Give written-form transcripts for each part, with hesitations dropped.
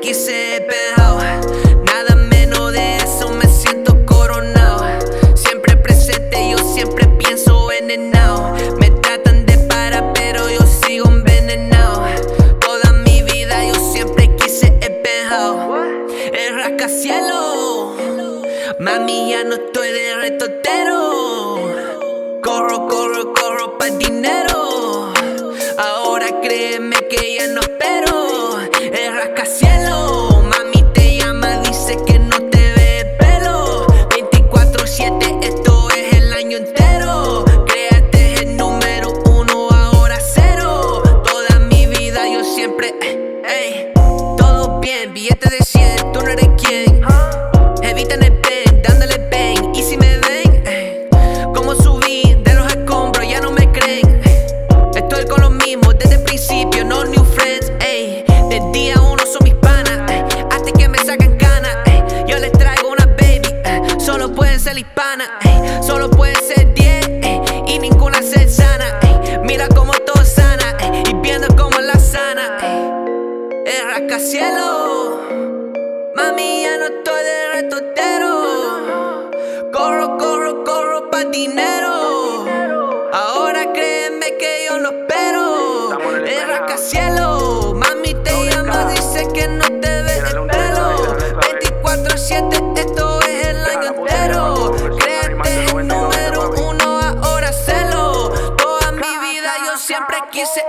quise Penthouse, nada menos de eso, me siento coronado. Siempre presente, yo siempre pienso en el now. Me tratan de parar, pero yo sigo envenenado. Toda mi vida yo siempre quise el Penthouse, el rascacielos. Mami, ya no estoy de retotero. Corro, corro, corro pa' dinero. Ahora créeme que ya no espero. El rascacielos, mami te llama, dice que no te ve el pelo. 24/7, esto es el año entero. Créate, es el número uno, ahora cero. Toda mi vida yo siempre, todo bien, billete de 100, tú no eres quien. Evitan el pen, dándole bang. Y si me ven, como subí de los escombros, ya no me creen. Estoy con los mismos desde el principio, no new friends, ey. Del día uno son mis panas, hasta que me sacan canas. Yo les traigo una baby, solo pueden ser hispanas, solo pueden ser 10, y ninguna ser sana. Mira como todo sana, y viendo como la sana. El rascacielos, mami ya no estoy de retotero. Corro, corro, corro pa' dinero. Ahora créeme que yo no espero. El rascacielos, mami te llama, dice que no te ve el pelo. 24/7, esto es el año entero. Créete, es el número uno, ahora celo. Toda mi vida yo siempre quise,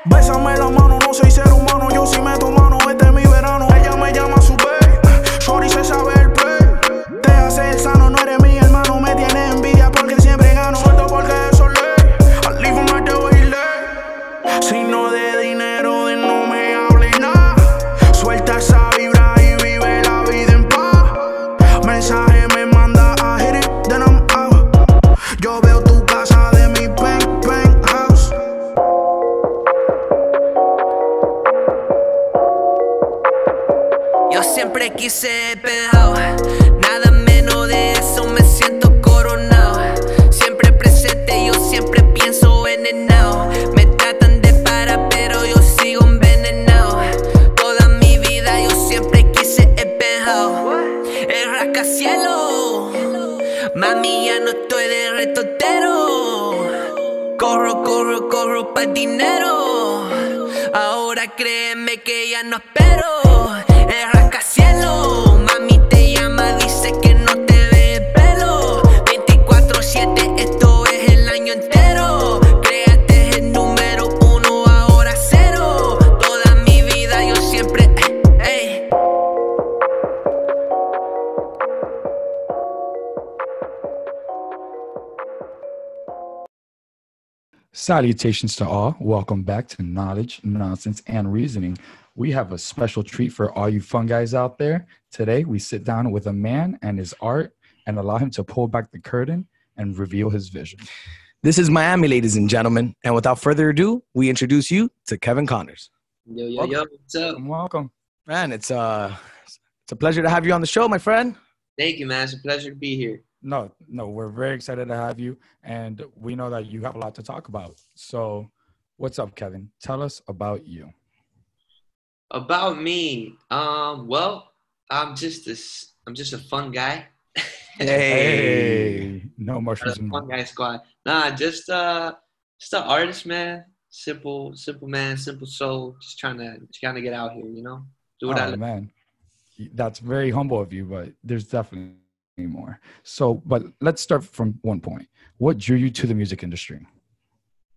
Bésame la mano, no soy ser humano, yo sí meto mano, este es mi verano. Ella me llama su bae, shorty se sabe el play. Te hace el sano, no eres mi hermano, me tienes envidia porque siempre gano. Suelto porque eso es ley, al leave me te voy ley. Si no de dinero, de no me hables nada. Suelta esa vibra y vive la vida en paz. Mensaje me manda a hit it, then I'm out. Yo veo tu casa de mi penthouse. yo siempre quise Penthouse, nada menos de eso, me siento coronado. Siempre presente, yo siempre pienso en el now. Me tratan de parar, pero yo sigo envenenado. Toda mi vida yo siempre quise el Penthouse, el rascacielos. Mami ya no estoy de retotero. Corro, corro, corro pa' dinero. Ahora créeme que ya no espero. El rascacielos, mami te llama, dice que no te ve el pelo. 24/7, esto es el año entero. Créate, es el número uno, ahora cero. Toda mi vida yo siempre, Salutations to all. Welcome back to Knowledge, Nonsense, and Reasoning. We have a special treat for all you fun guys out there. Today, we sit down with a man and his art and allow him to pull back the curtain and reveal his vision. This is Miami, ladies and gentlemen. And without further ado, we introduce you to Kevin Connors. Yo, what's up? Welcome. Man, it's a pleasure to have you on the show, my friend. Thank you, man. It's a pleasure to be here. No, we're very excited to have you, and we know that you have a lot to talk about. So, what's up, Kevin? Tell us about you. About me, well, I'm just a fun guy. Hey, no mushrooms. Fun guy squad. Nah, just an artist, man. Simple man, simple soul. Just trying to get out here, you know. Do what I love. Man, that's very humble of you, but there's definitely more. So, but let's start from one point. What drew you to the music industry?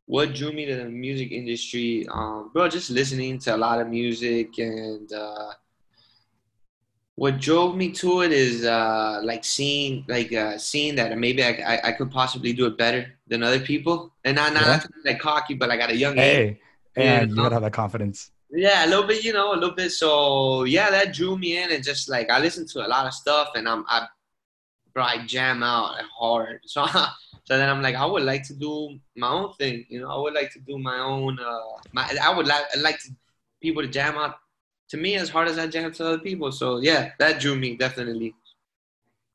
What drew me to the music industry, bro? Just listening to a lot of music, and what drove me to it is seeing that maybe I could possibly do it better than other people, and not like cocky, but like at a young age. And you gotta have that confidence. Yeah, a little bit. So yeah, that drew me in, and just like I listen to a lot of stuff, and I jam out hard. So then I'm like, I would like to do my own thing, you know. I would like to do my own. I would like people to jam out to me as hard as I jam to other people. So yeah, that drew me definitely.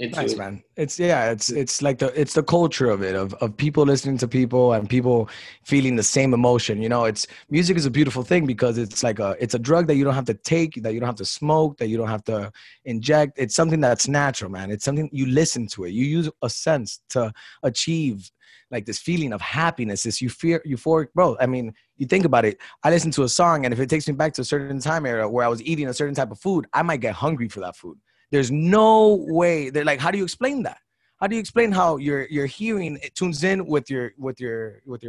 into Nice, it. man. It's like the culture of it, of people listening to people and people feeling the same emotion. You know, it's music is a beautiful thing because it's like it's a drug that you don't have to take, that you don't have to smoke, that you don't have to inject. It's something that's natural, man. It's something you listen to it. You use a sense to achieve like this feeling of happiness, this euphoric, bro. I mean, you think about it. I listen to a song, and if it takes me back to a certain time era where I was eating a certain type of food, I might get hungry for that food. There's no way. They're like, how do you explain that? How do you explain how your hearing it tunes in with your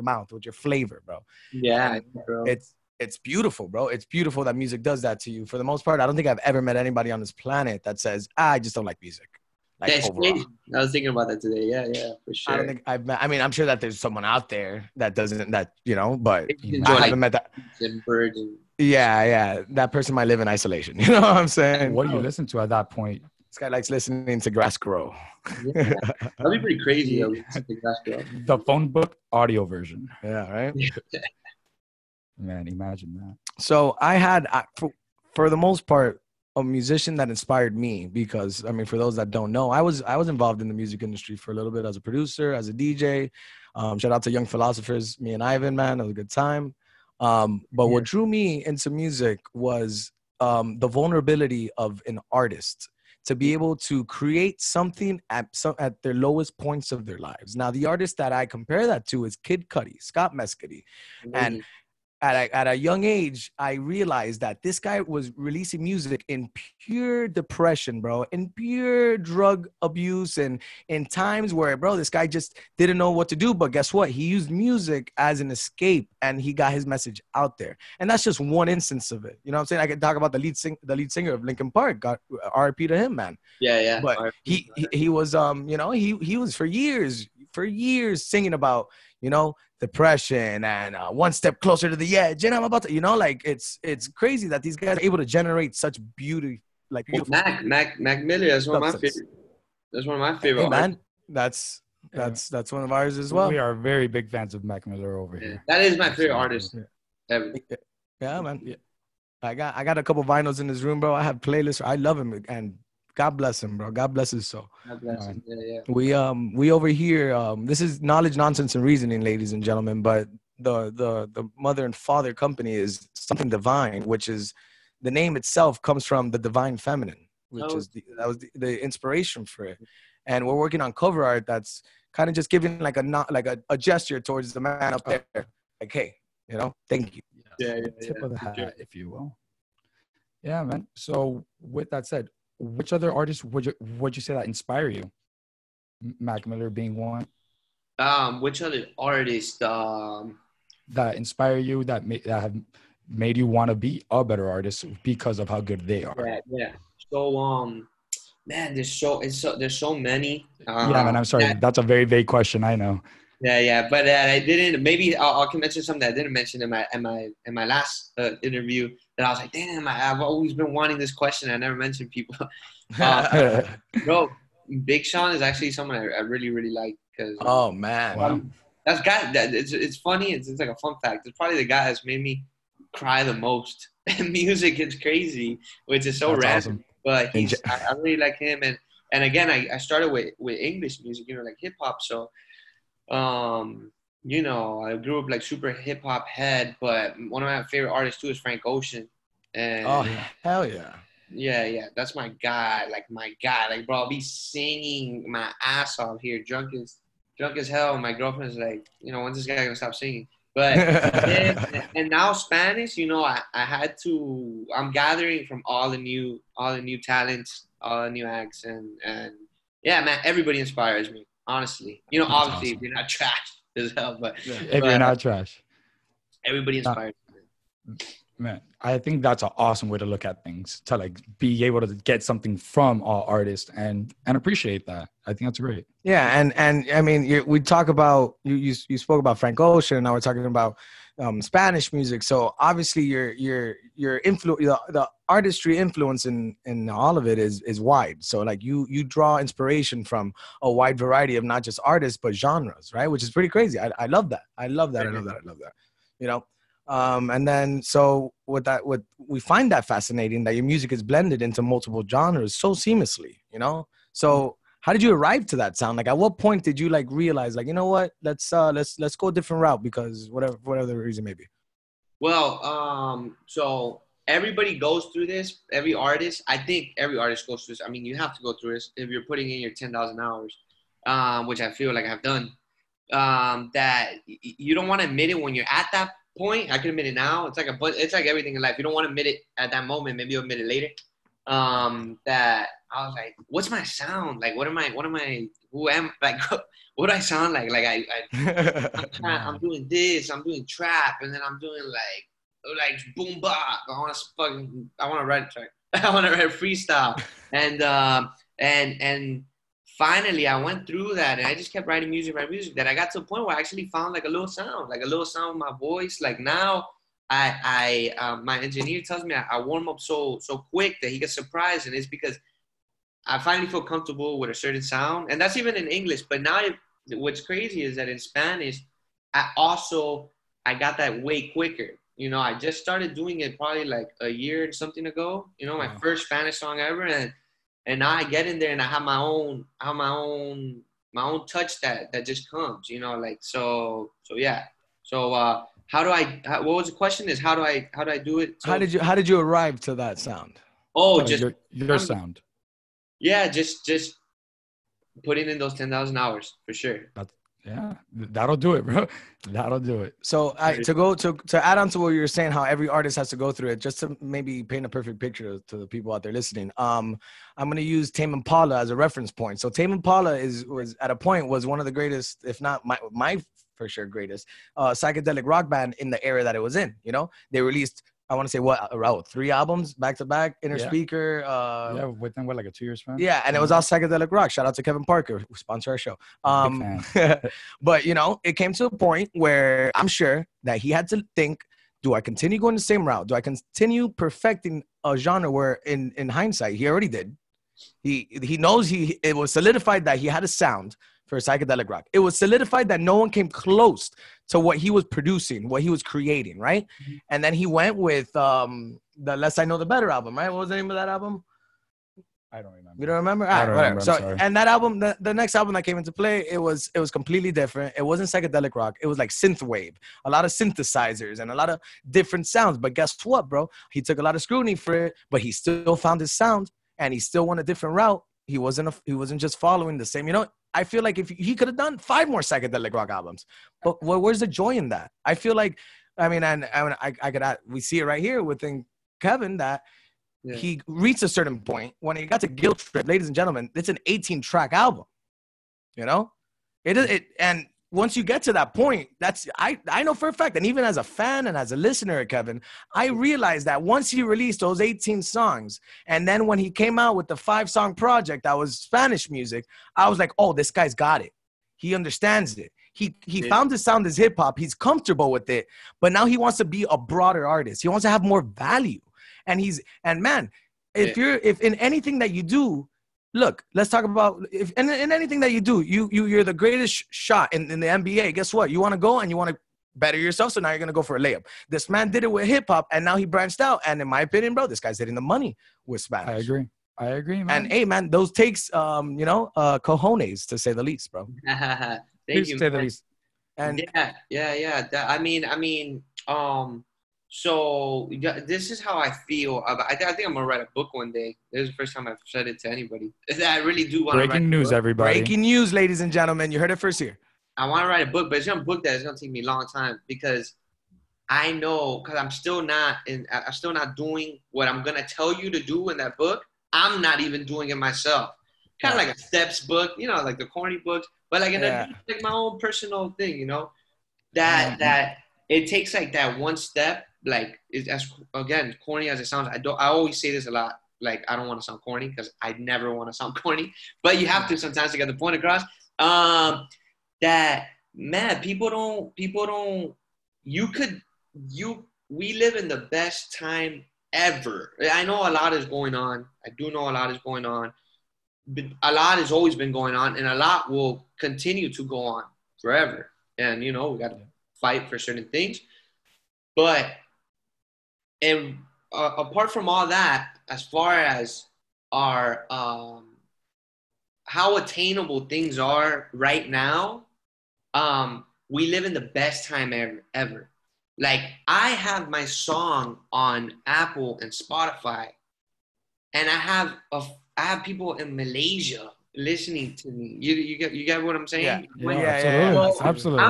mouth, with your flavor, bro? Yeah, And bro. it's beautiful, bro. It's beautiful that music does that to you. For the most part, I don't think I've ever met anybody on this planet that says, I just don't like music. Like That's overall. crazy. I was thinking about that today. Yeah, for sure. I don't think I've met, I mean, I'm sure that there's someone out there that doesn't, that, you know, but Enjoy, I haven't met that. and birds and Yeah. That person might live in isolation. You know what I'm saying? What do you listen to at that point? This guy likes listening to grass grow. yeah. That'd be pretty crazy though. The phone book audio version. Yeah, right? Man, imagine that. So I had, for the most part, a musician that inspired me because, I mean, for those that don't know, I was involved in the music industry for a little bit as a producer, as a DJ. Shout out to Young Philosophers, me and Ivan, man. It was a good time. But what drew me into music was the vulnerability of an artist to be able to create something at their lowest points of their lives. Now, the artist that I compare that to is Kid Cudi, Scott Mescudi. And at a young age, I realized that this guy was releasing music in pure depression, bro, in pure drug abuse, and in times where, bro, this guy just didn't know what to do. But guess what? He used music as an escape, and he got his message out there. And that's just one instance of it. You know what I'm saying? I could talk about the lead singer of Linkin Park. Got R.I.P. to him, man. Yeah. But he was, you know, he was for years singing about, you know, depression and one step closer to the edge. And I'm about to, you know, like it's crazy that these guys are able to generate such beauty, like beautiful. Mac Miller. That's one of my favorite. That's one of my favorite. Hey, man, that's one of ours as well. We are very big fans of Mac Miller over here. That is my favorite artist ever. Yeah, man. Yeah. I got a couple vinyls in his room, bro. I have playlists. I love him, and God bless him, bro. God bless his soul. God bless him. Yeah. We over here. This is Knowledge, Nonsense, and Reasoning, ladies and gentlemen. But the mother and father company is something divine, which is the name itself comes from the divine feminine, which is that was the inspiration for it. And we're working on cover art that's kind of just giving like a gesture towards the man up there, like, hey, you know, thank you. Yeah. Tip of the hat, if you will. Yeah, man. So with that said, which other artists would you say that inspire you? Mac Miller being one. Which other artists? That inspire you, that have made you want to be a better artist because of how good they are. Yeah. So man, there's so many. Yeah, man. I'm sorry. That's a very vague question. I know. Yeah. But I didn't. Maybe I can mention something I didn't mention in my last interview. That I was like, damn, I've always been wanting this question. I never mentioned people. Bro, Big Sean is actually someone I really, really like. Cause, oh, man. Wow. That's guy. It's funny. It's like a fun fact. It's probably the guy that's made me cry the most. Music is crazy, which is so that's random. awesome. But I really like him. And again, I started with English music, you know, like hip hop. So, you know, I grew up like super hip hop head, but one of my favorite artists too is Frank Ocean. And oh, hell yeah. Yeah. That's my guy. Like, bro, I'll be singing my ass off here, drunk as hell. And my girlfriend's like, you know, when's this guy gonna stop singing? But and now Spanish, you know, I'm gathering from all the new talents, all the new acts, and yeah, man, everybody inspires me, honestly. You know, that's obviously, awesome. if you're not trash as hell, but If you're not trash. everybody inspires me. Man, I think that's an awesome way to look at things, to like be able to get something from all artists and appreciate that. I think that's great. Yeah, and I mean, we talk about you spoke about Frank Ocean, and now we're talking about Spanish music. So obviously, your influence, the artistry influence in all of it is wide. So like you draw inspiration from a wide variety of not just artists but genres, right? Which is pretty crazy. I love that. I love that. You know. And then so we find that fascinating that your music is blended into multiple genres so seamlessly, you know? So how did you arrive to that sound? Like, at what point did you like realize, like, you know what, let's go a different route because whatever the reason may be? Well, so everybody goes through this. Every artist, I think every artist goes through this. I mean, you have to go through this if you're putting in your 10,000 hours, which I feel like I've done. That you don't want to admit it when you're at that point. I can admit it now. It's like everything in life. You don't want to admit it at that moment. Maybe you'll admit it later. That I was like, what's my sound? Like, what am I, who am, like, what do I sound like? Like, I'm doing this, I'm doing trap, and then I'm doing like boom bop. I want to write a track. I want to write a freestyle. And finally I went through that, and I just kept writing music, that I got to a point where I actually found like a little sound with my voice. Like now, my engineer tells me I warm up so quick that he gets surprised, and it's because I finally feel comfortable with a certain sound, and that's even in English. But now, what's crazy is that in Spanish, I got that way quicker. You know, I just started doing it probably like a year and something ago. You know, my first Spanish song ever, and now I get in there and I have my own touch that just comes. You know, like so yeah. So what was the question? Is how do I do it? So, how did you arrive to that sound? Oh, just your sound. Yeah, just putting in those 10,000 hours for sure. That'll do it, bro. That'll do it. So to add on to what you were saying, how every artist has to go through it, just to maybe paint a perfect picture to the people out there listening. I'm going to use Tame Impala as a reference point. So Tame Impala was at a point was one of the greatest, if not my for sure greatest psychedelic rock band in the era that it was in. You know, they released, I want to say around 3 albums back to back, Inner Speaker. Within like a 2-year span. Yeah, and it was all psychedelic rock. Shout out to Kevin Parker, who sponsored our show. But you know, it came to a point where I'm sure that he had to think, do I continue going the same route? Do I continue perfecting a genre where in hindsight, he already did. He knows it was solidified that he had a sound for psychedelic rock. It was solidified that no one came close to what he was producing, what he was creating, right? Mm-hmm. And then he went with the Less I Know the Better album, right? What was the name of that album? I don't remember. You don't remember? I don't remember. So, and that album, the next album that came into play, it was completely different. It wasn't psychedelic rock. It was like synthwave, a lot of synthesizers and a lot of different sounds. But guess what, bro? He took a lot of scrutiny for it, but he still found his sound, and he still went a different route. He wasn't just following the same, you know. I feel like if he could have done 5 more psychedelic rock albums, but where's the joy in that? I feel like, I mean, and I could add, we see it right here within Kevin that he reached a certain point when he got to Guilt Trip. Ladies and gentlemen, it's an 18-track album. You know, and once you get to that point, that's I know for a fact, and even as a fan and as a listener, Kevin, I realized that once he released those 18 songs, and then when he came out with the 5-song project that was Spanish music, I was like, oh, this guy's got it. He understands it. He found his sound as hip hop. He's comfortable with it, but now he wants to be a broader artist. He wants to have more value, and man, if in anything that you do. Look, let's talk about if in anything that you do, you're the greatest shot in the NBA. Guess what? You want to go and you want to better yourself, so now you're going to go for a layup. This man did it with hip-hop, and now he branched out. And in my opinion, bro, this guy's hitting the money with Spanish. I agree, man. And, hey, man, those takes, cojones, to say the least, bro. Thank you, to say the least. And yeah. I mean, so this is how I feel about. I think I'm gonna write a book one day. This is the first time I've said it to anybody. I really do want to write. Breaking news, everybody. Breaking news, ladies and gentlemen. You heard it first here. I want to write a book, but it's gonna take me a long time because I know I'm still not doing what I'm gonna tell you to do in that book. I'm not even doing it myself. Kind of like a steps book, you know, like the corny books, but like like my own personal thing, you know. That it takes like that one step. Like, as again, corny as it sounds, I always say this a lot. Like, I don't want to sound corny because I never want to sound corny, but you have to sometimes to get the point across. That man, people don't. We live in the best time ever. I know a lot is going on. I do know a lot is going on. But a lot has always been going on, and a lot will continue to go on forever. And you know, we got to fight for certain things, but. And apart from all that, as far as our how how attainable things are right now, we live in the best time ever. Like, I have my song on Apple and Spotify, and I have people in Malaysia listening to me. You get what I'm saying? Absolutely. So Absolutely.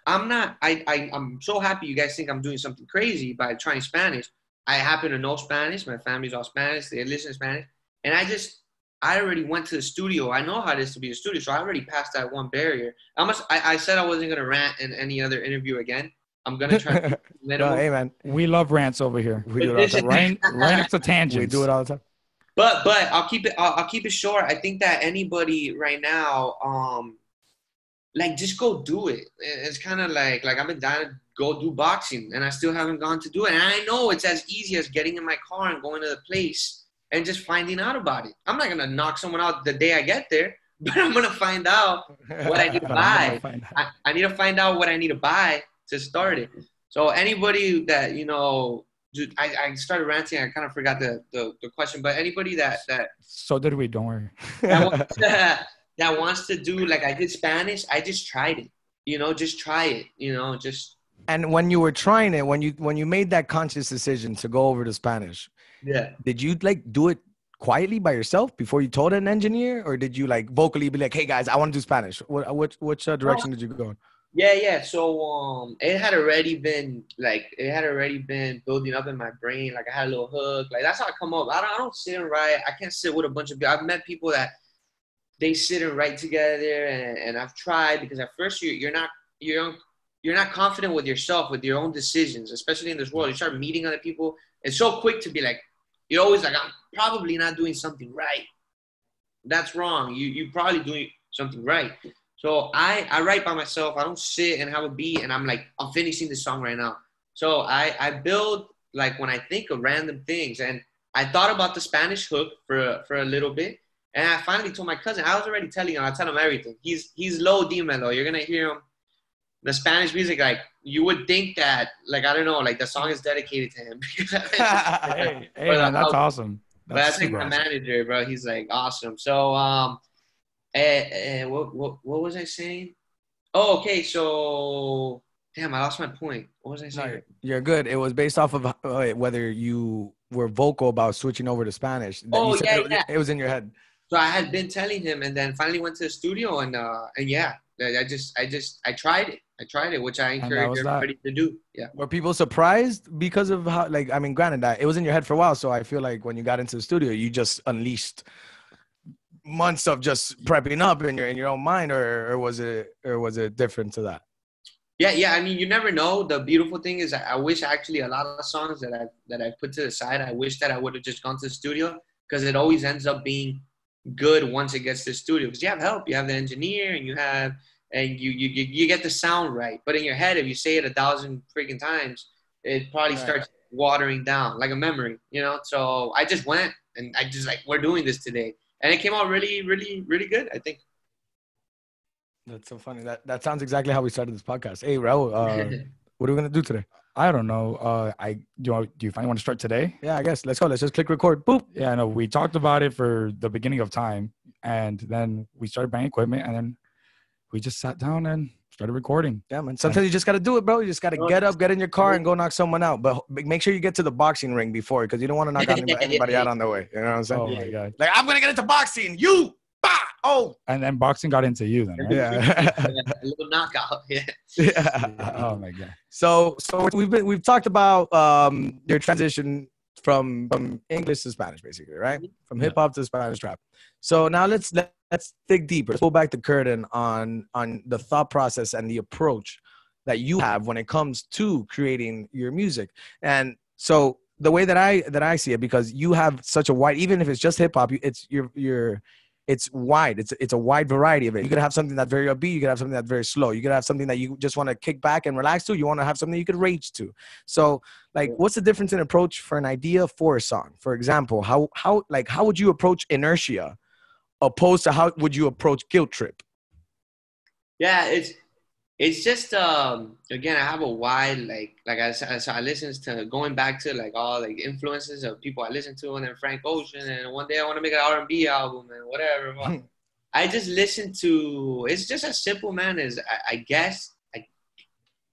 I'm so happy you guys think I'm doing something crazy by trying Spanish. I happen to know Spanish. My family's all Spanish. They listen to Spanish. And I already went to the studio. I know how it is to be a studio. So I already passed that one barrier. I said I wasn't going to rant in any other interview again. I'm going to try to No, hey, man. We love rants over here. We do it all the time. Right next to tangents. We do it all the time. But I'll keep it short. I think that anybody right now, like, just go do it. It's kind of like I've been dying to go do boxing, and I still haven't gone to do it. And I know it's as easy as getting in my car and going to the place and just finding out about it. I'm not gonna knock someone out the day I get there, but I'm gonna find out what I need to buy. I need to find out what I need to buy to start it. So anybody that, you know, I started ranting. I kind of forgot the question, but anybody that So did we? Don't worry. that wants to do, like I did Spanish, I just tried it. You know, just try it. You know, just. And when you were trying it, when you made that conscious decision to go over to Spanish, did you like do it quietly by yourself before you told an engineer, or did you like vocally be like, "Hey guys, I want to do Spanish"? Which direction did you go in? Yeah. So it had already been building up in my brain. Like, I had a little hook. Like, that's how I come up. I don't sit and write. I can't sit with a bunch of people. I've met people that they sit and write together, and I've tried, because at first you're not confident with yourself, with your own decisions, especially in this world. You start meeting other people. It's so quick to be like, you're always like, I'm probably not doing something right. That's wrong. You probably doing something right. So I write by myself. I don't sit and have a beat and I'm like, I'm finishing this song right now. So I build, like, when I think of random things. And I thought about the Spanish hook for a little bit. And I finally told my cousin, I was already telling him, I tell him everything. He's low dímelo. You're going to hear him. The Spanish music, like, you would think that, like, I don't know, like, the song is dedicated to him. Hey, man, that's awesome. But that's like my manager, bro. He's like awesome. So, what was I saying? Oh, okay. So, damn, I lost my point. What was I saying? No, you're good. It was based off of whether you were vocal about switching over to Spanish. Oh, yeah. It was in your head. So I had been telling him, and then finally went to the studio, and yeah, I tried it. I tried it, which I encourage everybody to do. Yeah. Were people surprised because of how, like, I mean, granted that it was in your head for a while, so I feel like when you got into the studio, you just unleashed months of just prepping up in your own mind, or was it different to that? Yeah. I mean, you never know. The beautiful thing is, I wish actually a lot of songs that I put to the side, I wish that I would have just gone to the studio, because it always ends up being good once it gets to the studio, because you have help. You have the engineer, and you get the sound right. But in your head, if you say it 1,000 freaking times, it probably starts watering down like a memory, you know? So I just went, and I just like, we're doing this today. And it came out really, really, really good, I think. That's so funny. That sounds exactly how we started this podcast. Hey, Raul, what are we going to do today? I don't know. Do you finally want to start today? Yeah, I guess. Let's go. Let's just click record. Boop. Yeah, no, we talked about it for the beginning of time, and then we started buying equipment, and then we just sat down and started recording. Yeah, man. Sometimes you just got to do it, bro. You just got to get up, get in your car, and go knock someone out. But make sure you get to the boxing ring before, because you don't want to knock anybody out on the way. You know what I'm saying? Oh, my God. Like, I'm going to get into boxing. You. Bah! Oh. And then boxing got into you then, right? Yeah. A little knockout. Yeah. Oh, my God. So we've talked about your transition from English to Spanish, basically, right? From hip hop to Spanish rap. So now let's dig deeper. Let's pull back the curtain on the thought process and the approach that you have when it comes to creating your music. And so the way that I see it, because you have such a wide, even if it's just hip hop, it's wide. It's a wide variety of it. You could have something that's very upbeat. You could have something that's very slow. You could have something that you just want to kick back and relax to. You want to have something you could rage to. So, like, what's the difference in approach for an idea for a song? For example, how would you approach Inertia opposed to how would you approach Guilt Trip? Yeah, it's just again, I have a wide like I listen to, going back to like all like influences of people I listen to, and then Frank Ocean, and one day I want to make an R&B album and whatever. I just listen to. It's just as simple, man. As I guess.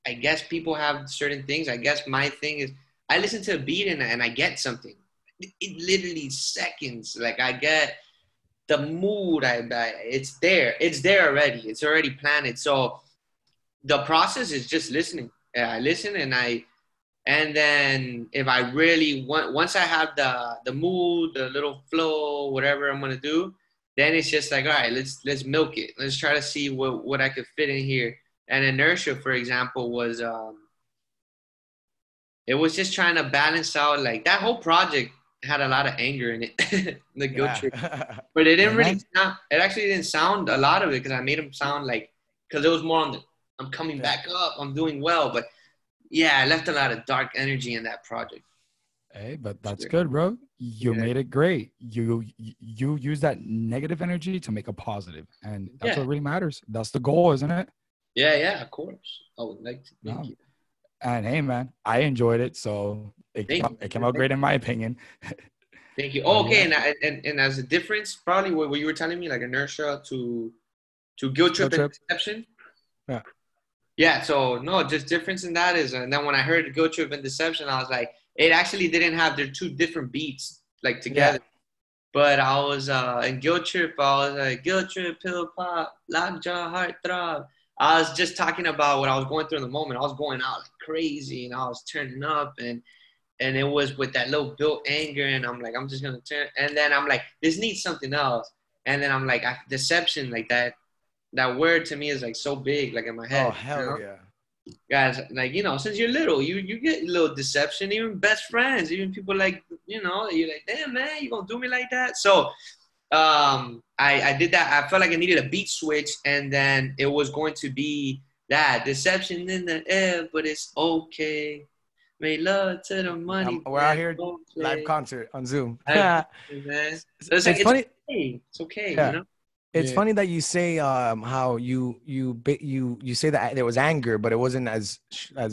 I guess people have certain things. I guess my thing is I listen to a beat and I get something. It literally seconds. Like I get the mood. It's there. It's there already. It's already planted. So the process is just listening. I listen and then if I really want, once I have the mood, the little flow, whatever I'm gonna do, then it's just like, all right, let's milk it. Let's try to see what I could fit in here. And Inertia, for example, was it was just trying to balance out, like that whole project had a lot of anger in it, the guilt trip. But it didn't really sound, it actually didn't sound a lot of it because I made them sound like, because it was more on the, I'm coming back up, I'm doing well. But yeah, I left a lot of dark energy in that project. Hey, but that's good, bro. You made it great. You use that negative energy to make a positive, and that's what really matters. That's the goal, isn't it? Yeah, of course. I would like to thank you. And hey, man, I enjoyed it, so it came out great in my opinion. Thank you. Oh, okay, and as a difference, probably what you were telling me, like Inertia to Guilt Trip and Deception. Yeah. Yeah, so no, just difference in that is, and then when I heard Guilt Trip and Deception, I was like, it actually didn't have their two different beats like together. Yeah. But I was in Guilt Trip, I was like, Guilt Trip, pill pop, lockjaw, heart throb. I was just talking about what I was going through in the moment. I was going out like crazy and I was turning up and it was with that little built anger and I'm like, I'm just gonna turn, and then I'm like, this needs something else. And then I'm like, deception, like that word to me is like so big, like in my head. Oh, hell yeah. Guys, like, you know, since you're little, you get a little deception, even best friends, even people like, you know, you're like, damn, man, you gonna do me like that? So I did that. I felt like I needed a beat switch, and then it was going to be that deception in the air, but it's okay. Made love to the money. We're out here, live concert on Zoom. Man. It's funny. It's okay, yeah. You know? It's funny that you say how you say that there was anger, but it wasn't as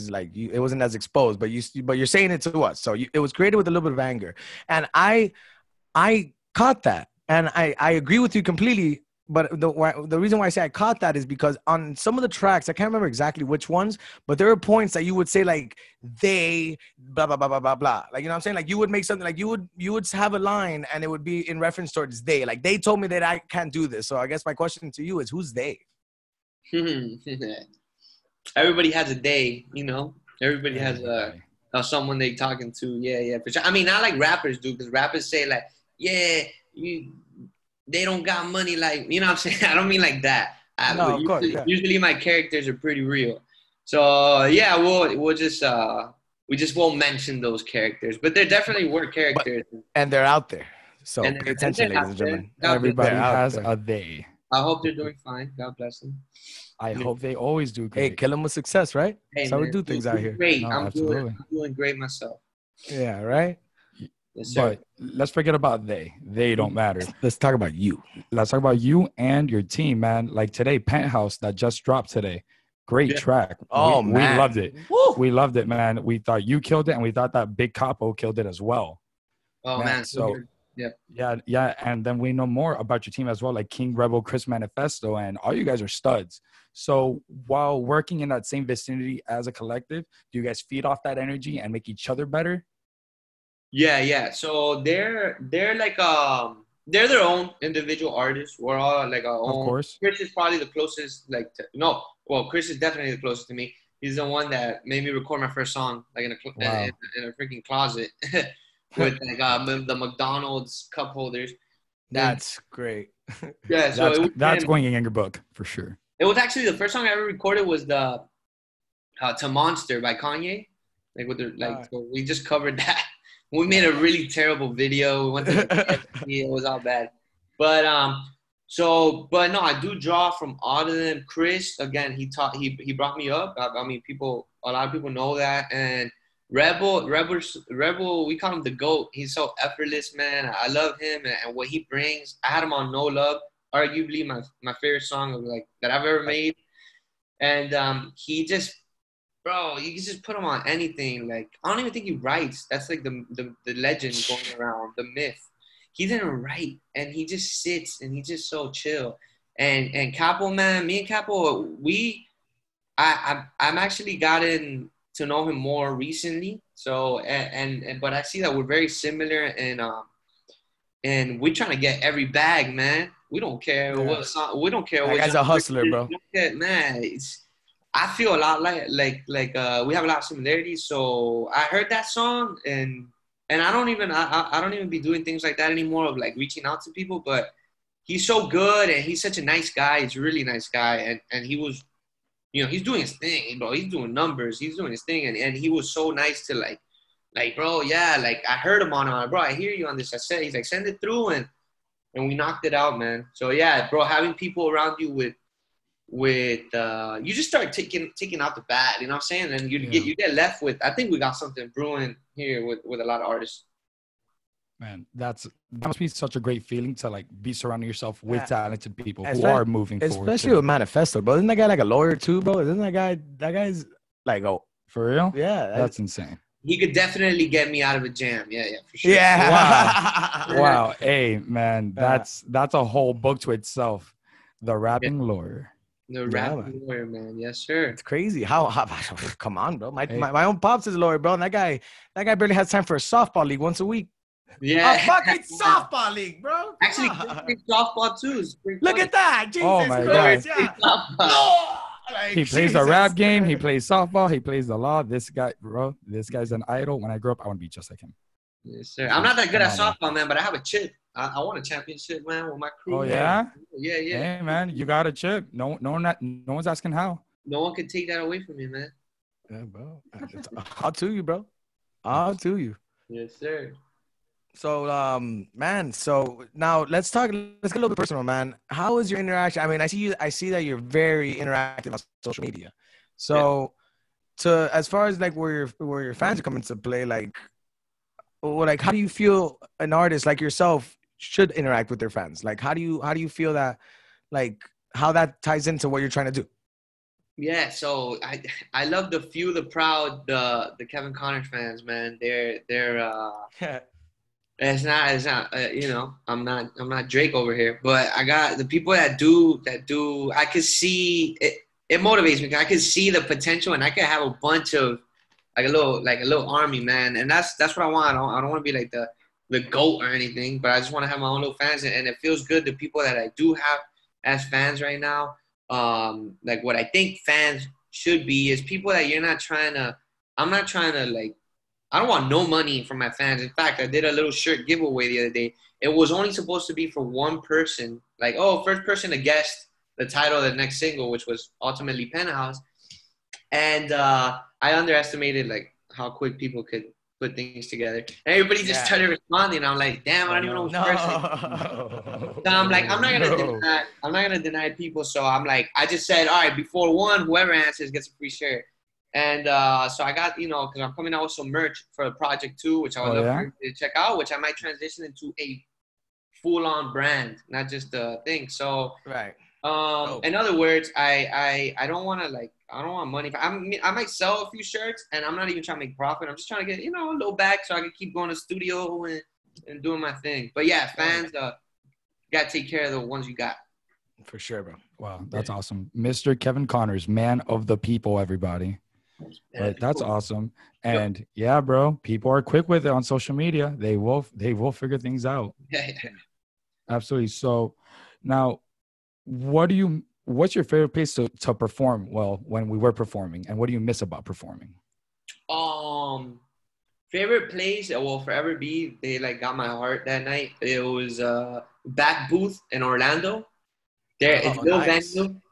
like it wasn't as exposed. But you're saying it to us, so it was created with a little bit of anger, and I caught that, and I agree with you completely. But the reason why I say I caught that is because on some of the tracks, I can't remember exactly which ones, but there are points that you would say like they blah blah blah blah blah blah. Like, you know what I'm saying? Like you would make something like you would have a line and it would be in reference towards they. Like they told me that I can't do this. So I guess my question to you is, who's they? Everybody has a day, you know. Everybody has someone they talking to. Yeah, for sure. I mean, not like rappers do, because rappers say like, yeah, they don't got money, like, you know what I'm saying? I don't mean like that. No, of course, usually my characters are pretty real. So yeah, we'll just we just won't mention those characters, but there definitely were characters, and they're out there. So pay attention, ladies and gentlemen. Everybody has a they. I hope they're doing fine. God bless them. I hope they always do great. Hey, kill them with success, right? Hey, that's how we do things out here. Great. No, I'm doing great myself. Yeah, right? Yes, but let's forget about they. They don't matter. Let's talk about you. Let's talk about you and your team, man. Like today, Penthouse that just dropped today. Great track. Oh, man. We loved it. Woo! We loved it, man. We thought you killed it, and we thought that Big Capo killed it as well. Oh, man. So, yeah. And then we know more about your team as well, like King Rebel, Chris Manifesto, and all you guys are studs. So while working in that same vicinity as a collective, do you guys feed off that energy and make each other better? Yeah. So they're like they're their own individual artists. We're all like our own. Of course. Chris is probably the closest. Chris is definitely the closest to me. He's the one that made me record my first song, like in a freaking closet with like the McDonald's cup holders. That's great. Yeah, so that's going in your book for sure. It was actually the first song I ever recorded was the "To Monster" by Kanye. Like with so we just covered that. We made a really terrible video. We went to it was all bad. But but no, I do draw from all of them. Chris, again, he brought me up. I mean, a lot of people know that. And Rebel, we call him the GOAT. He's so effortless, man. I love him and what he brings. I had him on No Love, arguably my favorite song that I've ever made. And he just, bro, you can just put him on anything. Like, I don't even think he writes. That's like the legend going around, the myth. He didn't write, and he just sits, and he's just so chill. And Capo, man, me and Capo, I'm actually gotten to know him more recently. So and but I see that we're very similar, and we're trying to get every bag, man. We don't care what song. We don't care That what guy's a hustler, bro. We don't care, man. I feel a lot like we have a lot of similarities. So I heard that song, and I don't even be doing things like that anymore of like reaching out to people. But he's so good, and he's such a nice guy. He's a really nice guy, and he was, he's doing his thing, bro. He's doing numbers. He's doing his thing, and he was so nice to like, bro, yeah, like I heard him on it, bro. I hear you on this. I said, he's like, send it through, and we knocked it out, man. So yeah, bro, having people around you with you just start taking out the bad, you know what I'm saying? And you get left with, I think we got something brewing here with a lot of artists. Man, that must be such a great feeling to like be surrounding yourself with talented people who are moving forward. Especially with Manifesto, bro. Isn't that guy like a lawyer too, bro? Isn't that guy's like, oh, for real? Yeah, that's insane. He could definitely get me out of a jam. Yeah, for sure. Yeah. Wow. Hey, man, that's a whole book to itself. The rapping lawyer. The rapping lawyer, man. Yes, sir. It's crazy. How come on, bro. My own pops is a lawyer, bro. And that guy barely has time for a softball league once a week. Yeah. A fucking softball league, bro. Actually, softball too. Look at that. Jesus my Christ. God. Yeah. Like, he plays the rap game. He plays softball. He plays the law. This guy, bro, this guy's an idol. When I grow up, I want to be just like him. Yes, sir. I'm not that good at softball, man, but I have a chip. I won a championship, man, with my crew. Oh, yeah? Yeah. Hey, man, you got a chip. No one's asking how. No one can take that away from me, man. Yeah, bro. I'll to you, bro. I'll to you. Yes, sir. So, man, so now let's get a little bit personal, man. How is your interaction? I mean, I see that you're very interactive on social media. So as far as like where your fans are coming to play, like how do you feel an artist like yourself should interact with their fans? Like, how do you feel that, like, how that ties into what you're trying to do? Yeah, so I love the few, the proud, the Kevin Connors fans, man. They're It's not. I'm not Drake over here, but I got the people that do. I could see it. It motivates me. I could see the potential, and I could have a bunch of like a little army, man. And that's what I want. I don't want to be like the GOAT or anything, but I just want to have my own little fans, and it feels good. The people that I do have as fans right now, like what I think fans should be is people that you're not trying to. I'm not trying to like. I don't want no money from my fans. In fact, I did a little shirt giveaway the other day. It was only supposed to be for one person. Like, first person to guess the title of the next single, which was ultimately Penthouse. And I underestimated, like, how quick people could put things together. And everybody just started responding. I'm like, damn, I don't even know who's first. So I'm like, I'm not gonna deny people. So I'm like, I just said, all right, before one, whoever answers gets a free shirt. And so I got, because I'm coming out with some merch for a project too, which I would love for you to check out, which I might transition into a full-on brand, not just a thing. So, in other words, I don't want to I don't want money. I might sell a few shirts, and I'm not even trying to make profit. I'm just trying to get, a little bag so I can keep going to the studio and doing my thing. But yeah, fans, got to take care of the ones you got. For sure, bro. Wow, that's awesome. Mr. Kevin Connors, man of the people, everybody. Right, that's awesome. And yeah, bro, people are quick with it on social media. They will figure things out. Absolutely. So now, what's your favorite place to perform? Well, when we were performing, and what do you miss about performing? Favorite place will forever be, they got my heart that night. It was Back Booth in Orlando. There, it's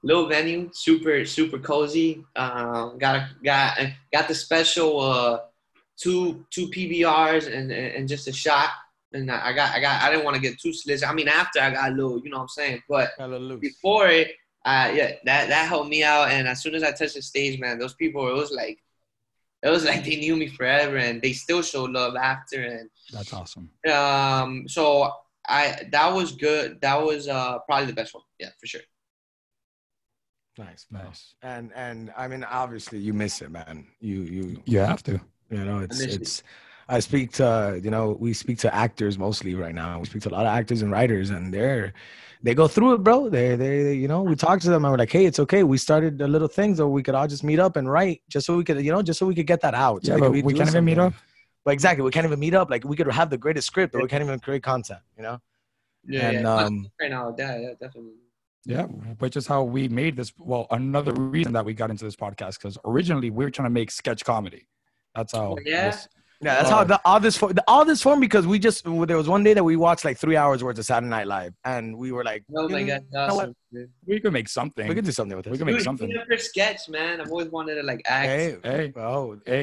little venue, super, super cozy. Got the special two PBRs and just a shot. And I didn't want to get too slick. I mean, after I got a little, you know what I'm saying. But before it, that helped me out. And as soon as I touched the stage, man, those people, it was like they knew me forever, and they still showed love after. And that's awesome. So. That was good. That was probably the best one. Yeah, for sure. Nice. And I mean, obviously you miss it, man. You have to. It's I speak to, we speak to actors mostly right now. We speak to a lot of actors and writers, and they go through it, bro. They we talk to them and we're like, hey, it's okay. We started a little thing so we could all just meet up and write just so we could, just so we could get that out. So Yeah, but we can't even meet up. But exactly, we can't even meet up. Like we could have the greatest script, but we can't even create content, Yeah, and right now, yeah, definitely. Yeah, which is how we made this. Well, another reason that we got into this podcast, because originally we were trying to make sketch comedy. That's how. That's how all this formed, because there was one day that we watched like 3 hours worth of Saturday Night Live, and we were like, oh my god, awesome, we could make something. We could do something with this. We could make something. For sketch, man. I've always wanted to like act. Hey,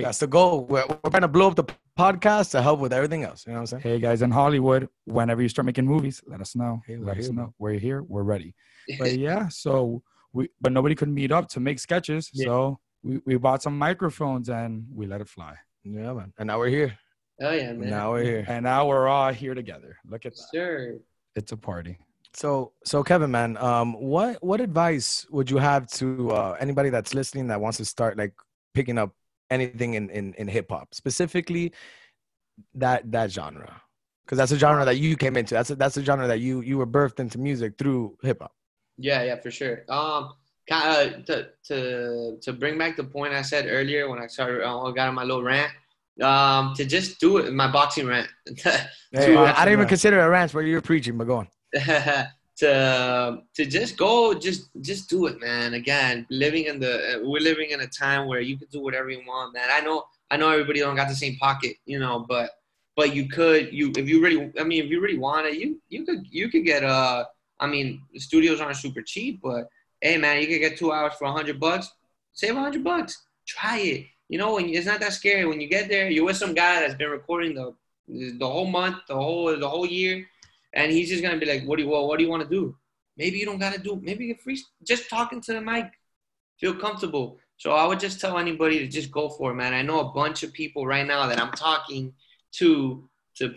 that's the goal. We're trying to blow up the podcast to help with everything else. You know what I'm saying? Hey guys, in Hollywood, whenever you start making movies, let us know. Hey, let us know. We're here. We're ready. But yeah, but nobody could meet up to make sketches, so we bought some microphones and we let it fly. Yeah, man. And now we're here. Oh yeah, man. Now we're here. And now we're all here together. Look at that. Sure. It's a party. So Kevin, man, what advice would you have to anybody that's listening that wants to start like picking up anything in hip hop, specifically that genre? Because that's a genre that you came into. That's a genre that you were birthed into music through hip hop. Yeah, for sure. To bring back the point I said earlier when I started, got on my little rant. To just do it, my boxing rant. I didn't even consider it a rant, but you're preaching. But go on. to just go, just do it, man. Again, we're living in a time where you can do whatever you want, man. I know everybody don't got the same pocket, but you could, if you really want it, you could get the studios aren't super cheap, but hey, man, you could get 2 hours for $100. Save $100. Try it. It's not that scary. When you get there, you're with some guy that's been recording the whole month, the whole year, and he's just gonna be like, what do you want to do? Maybe you don't gotta do. Maybe you're free. Just talking to the mic, feel comfortable. So I would just tell anybody to just go for it, man. I know a bunch of people right now that I'm talking to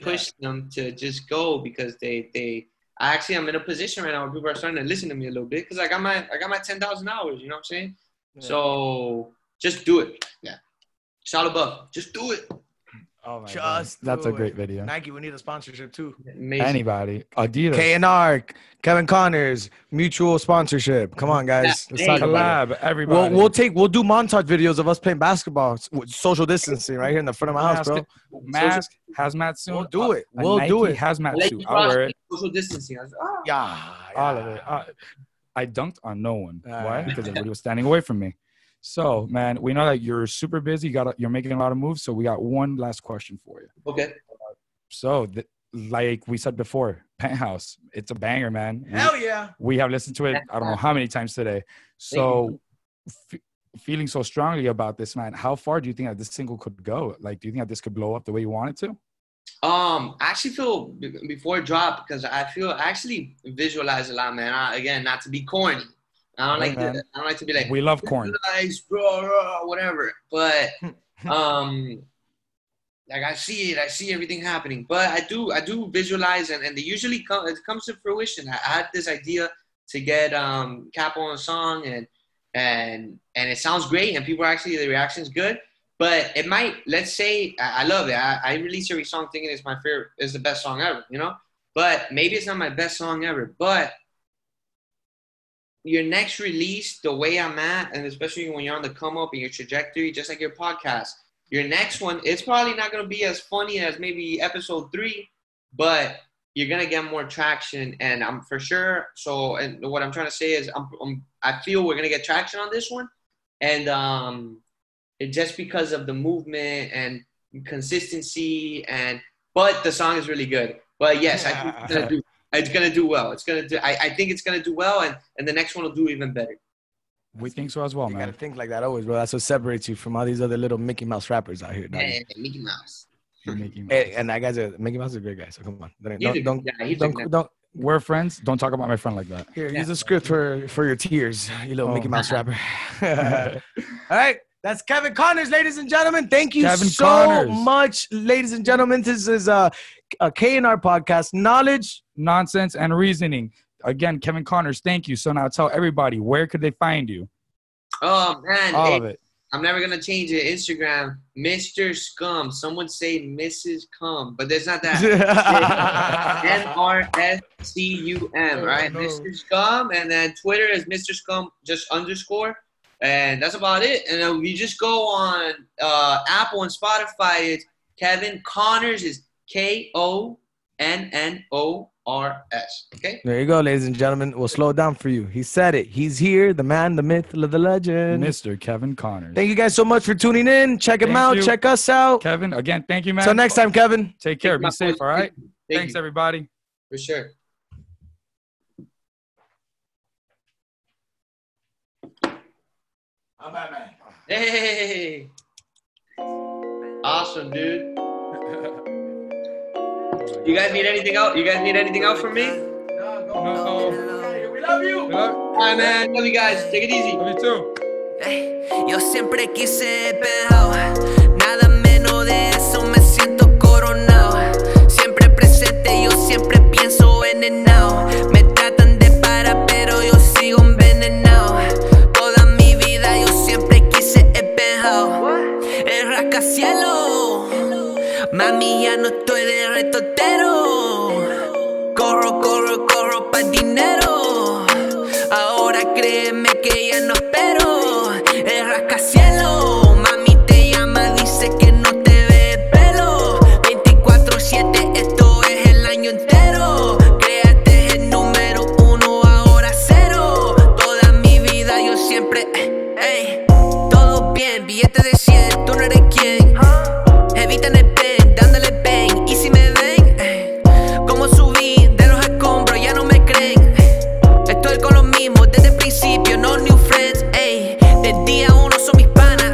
push them to just go, because I'm in a position right now where people are starting to listen to me a little bit, because I got my 10,000 hours. You know what I'm saying? Yeah. So just do it. Yeah. It's all above. Just do it. Oh my God. That's a great video. Nike, we need a sponsorship too. Amazing. Anybody. Adidas. KNR, Kevin Connors, mutual sponsorship. Come on, guys. Let's talk about it. Everybody. We'll do montage videos of us playing basketball with social distancing right here in the front of my house, bro. Mask, hazmat suit. We'll do it. We'll do it. Hazmat suit. I'll wear it. Social distancing. All of it. I dunked on no one. Why? Because everybody was standing away from me. So, man, we know that you're super busy. You're making a lot of moves. So we got one last question for you. Okay. So, like we said before, Penthouse, it's a banger, man. Hell yeah. We have listened to it, I don't know how many times today. So, feeling so strongly about this, man, how far do you think that this single could go? Like, do you think that this could blow up the way you want it to? I actually feel before it dropped, because I actually visualize a lot, man. Again, not to be corny. I don't like to be like, we love corn, bro, whatever. But like I see everything happening. But I do visualize, and they usually it comes to fruition. I had this idea to get Capo on a song, and it sounds great, and people actually, the reaction is good. But it might, let's say, I love it. I release every song thinking it's my favorite, it's the best song ever, But maybe it's not my best song ever. But your next release, the way I'm at, and especially when you're on the come up in your trajectory, just like your podcast, your next one, it's probably not going to be as funny as maybe episode 3, but you're going to get more traction. And I'm for sure. So, and what I'm trying to say is I feel we're going to get traction on this one. And it just because of the movement and consistency, but the song is really good. But yes, I think it's gonna do well. I think it's gonna do well, and the next one will do even better. We think so as well, man. You gotta think like that always, bro. That's what separates you from all these other little Mickey Mouse rappers out here. Hey, Mickey Mouse. Hey, and that guy's Mickey Mouse is a great guy. So come on, don't. We're friends. Don't talk about my friend like that. Here, use a script for your tears, you little Mickey Mouse rapper. All right. That's Kevin Connors, ladies and gentlemen. Thank you so much, ladies and gentlemen. This is a KNR podcast, Knowledge, Nonsense, and Reasoning. Again, Kevin Connors, thank you. So now tell everybody, where could they find you? Oh, man. All of it. I'm never gonna change it. Instagram, Mr. Scum. Someone say Mrs. Cum, but there's not that. NRSCUM, right? No. Mr. Scum, and then Twitter is Mr. Scum just underscore, and that's about it. And then we just go on Apple and Spotify. It's Kevin Connors is KONNORS. Okay. There you go, ladies and gentlemen. We'll slow it down for you. He said it. He's here, the man, the myth, the legend. Mr. Kevin Connors. Thank you guys so much for tuning in. Check him Thank out. you. Check us out. Kevin, again, thank you, man. Till next time, Kevin. Take care. Be safe, all right? Thank Thanks, you. everybody. For sure. I'm Batman. Hey. Awesome, dude. You guys need anything else? You guys need anything else from me? No. We love you. All right, man. Love you guys. Take it easy. Love you too. Yo siempre quise Penthouse, nada menos de eso, me siento coronado. Siempre presente, yo siempre pienso en el now. Me tratan de parar, pero yo sigo envenenado. Toda mi vida yo siempre quise el Penthouse, el rascacielos. Mami, ya no estoy de retotero. Corro pa' dinero. Ahora créeme que ya no espero. El rascacielos, mami te llama, dice que no te ve el pelo. 24/7, esto es el año entero. Créate el número 1, ahora 0. Toda mi vida yo siempre, todo bien, billete de 100, tú no eres quien. Evitan el pen, dándole pen. Y si me ven, como subí de los escombros, ya no me creen. Estoy con los mismos desde el principio, no new friends, ey. Del día 1 son mis panas,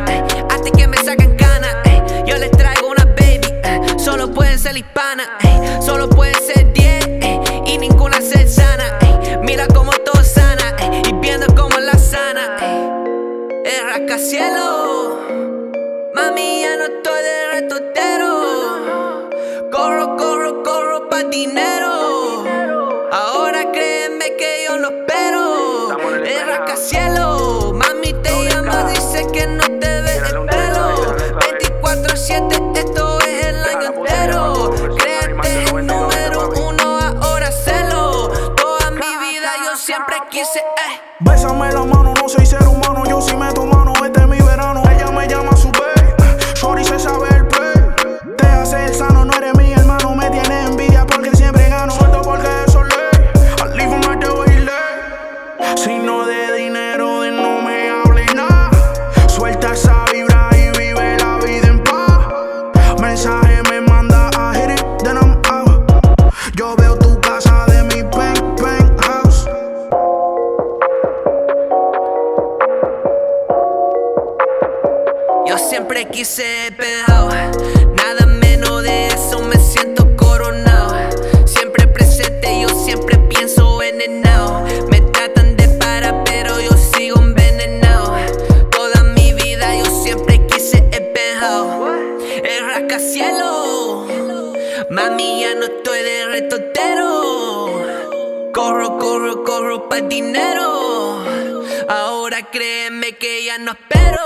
hasta que me sacan canas. Yo les traigo una baby, solo pueden ser hispanas, solo pueden ser 10, y ninguna ser sana. Mira como todo sana, y viendo como la sana. El rascacielos, mami ya no estoy de retotero. Corro pa' dinero. Ahora créeme que yo no espero. El rascacielos, mami te llama, dice que no te ve el pelo. 24/7, esto es el año entero. Créate el número 1, ahora celo. Toda mi vida yo siempre quise, Bésame la mano, no soy ser humano, yo sí meto mano, este es mi verano. Ella me llama su bae, shorty se sabe el play. Te hace el sano, no eres mi hermano, me tiene envidia porque siempre gano. Suelto porque eso es ley, al leave me te voy ley. Si no de dinero, de no me hable nada. Suelta esa vibra y vive la vida en paz. Mensaje me manda a hit it, then I'm out. Yo veo tu casa de mi penthouse. yo siempre quise el Penthouse, nada menos de eso, me siento coronado. Siempre presente, yo siempre pienso en el now. Me tratan de parar, pero yo sigo envenenado. Toda mi vida yo siempre quise el Penthouse, el rascacielos. Mami ya no estoy de retotero. Corro pa' dinero. Ahora créeme que ya no espero.